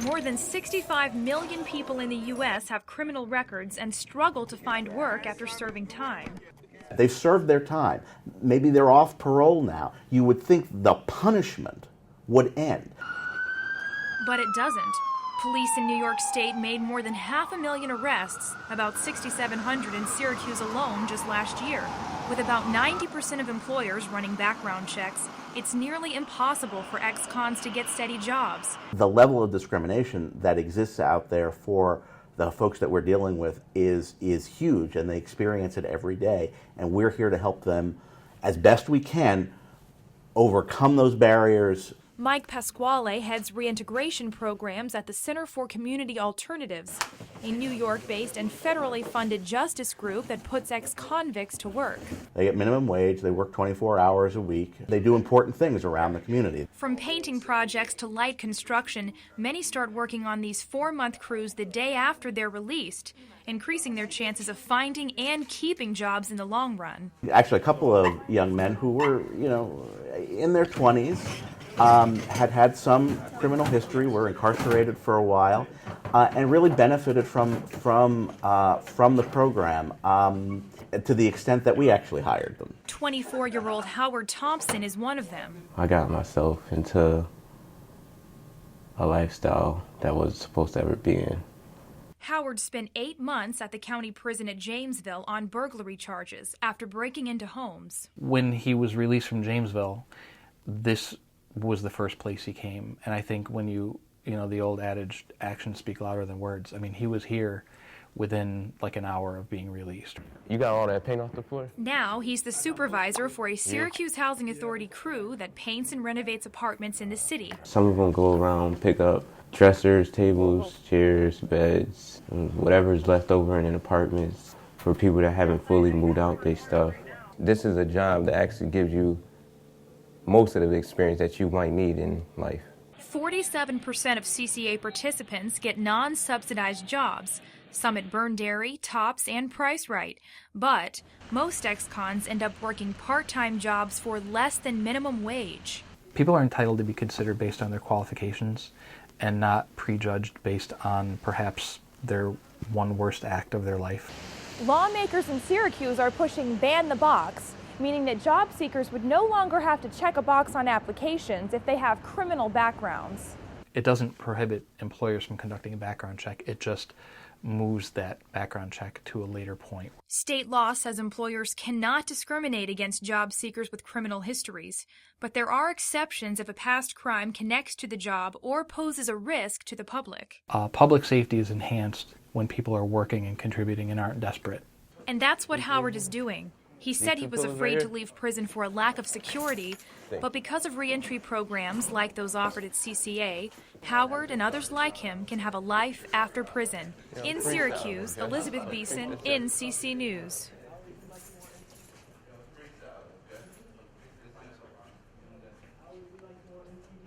More than 65 million people in the U.S. have criminal records and struggle to find work after serving time. They've served their time. Maybe they're off parole now. You would think the punishment would end. But it doesn't. Police in New York State made more than 500,000 arrests, about 6,700 in Syracuse alone just last year. With about 90% of employers running background checks, it's nearly impossible for ex-cons to get steady jobs. The level of discrimination that exists out there for the folks that we're dealing with is huge, and they experience it every day. And we're here to help them as best we can overcome those barriers. Mike Pasquale heads reintegration programs at the Center for Community Alternatives, a New York-based and federally funded justice group that puts ex-convicts to work. They get minimum wage, they work 24 hours a week, they do important things around the community. From painting projects to light construction, many start working on these 4-month crews the day after they're released, increasing their chances of finding and keeping jobs in the long run. Actually, a couple of young men who were, in their 20s, had some criminal history, were incarcerated for a while, and really benefited from the program to the extent that we actually hired them. 24-year-old Howard Thompson is one of them. I got myself into a lifestyle that wasn't supposed to ever be in. Howard spent 8 months at the county prison at Jamesville on burglary charges after breaking into homes. When he was released from Jamesville, this was the first place he came. And I think when the old adage, actions speak louder than words. I mean, he was here within like an hour of being released. You got all that paint off the floor? Now he's the supervisor for a Syracuse Housing Authority crew that paints and renovates apartments in the city. Some of them go around, pick up dressers, tables, chairs, beds, whatever's left over in an apartment for people that haven't fully moved out their stuff. This is a job that actually gives you most of the experience that you might need in life. 47% of CCA participants get non-subsidized jobs, some at Burn Dairy, Tops, and Price Right. But most ex-cons end up working part-time jobs for less than minimum wage. People are entitled to be considered based on their qualifications and not prejudged based on perhaps their one worst act of their life. Lawmakers in Syracuse are pushing ban the box, meaning that job seekers would no longer have to check a box on applications if they have criminal backgrounds. It doesn't prohibit employers from conducting a background check. It just moves that background check to a later point. State law says employers cannot discriminate against job seekers with criminal histories, but there are exceptions if a past crime connects to the job or poses a risk to the public. Public safety is enhanced when people are working and contributing and aren't desperate. And that's what Howard is doing. He said he was afraid to leave prison for a lack of security, but because of reentry programs like those offered at CCA, Howard and others like him can have a life after prison. In Syracuse, Elizabeth Beeson, NCC News.